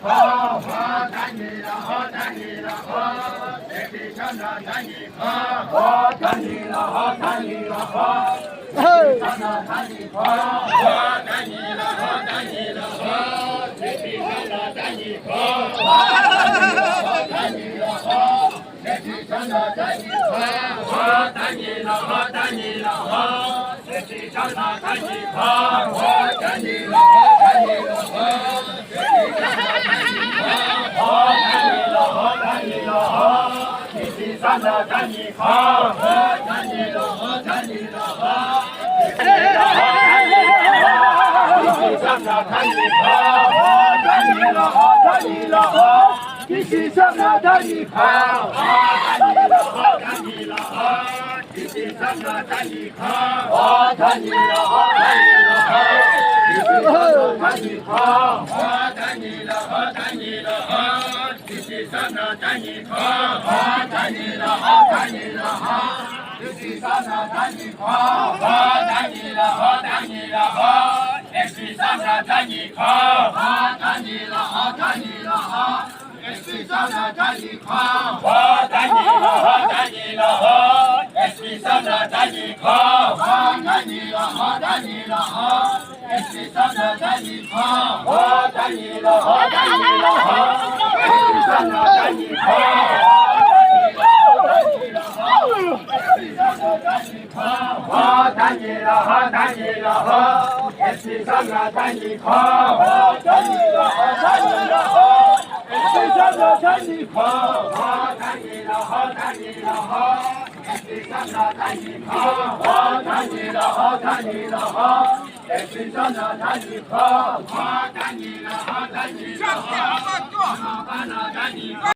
可，我看你了，我看你了，我这里上的看你可，我看你了，我看你了，我这里上的看你可，我看你了，我看你了，我这里上的看你可，我看你了，我这里上的看你可，我看你了，我看你了，我这里上的看你可，我看你了，我看你了，我。上的看你好，我看你了，我看你了，我上的看你好，我看你了，我看你了，我一起上的看你好，我看你了，我看你了，我一起上的看你好，我看你了，我看你了，我一起上的看你好，我看你了，我看你了，我一起上的看你好，我看你了，我看你了，我一起上的看你好，我看你了，我看你了，我一起上的看你好，我看你了，我看你了，我一起上的看你好，我看你了，我看你了，我一起上的看你好，我看你了，我看你了，我一起上的看你好，我看你了，我看你了，我一起上的看你好。我看你了，我看你了，我一起上的看你好，我看你了，我看你了，我一起上的看你好，我看你了，我看你了，我一起上的看你好，我看你了，我看你了，我一起上的看你好，我看你了，我看你了，我看你了，我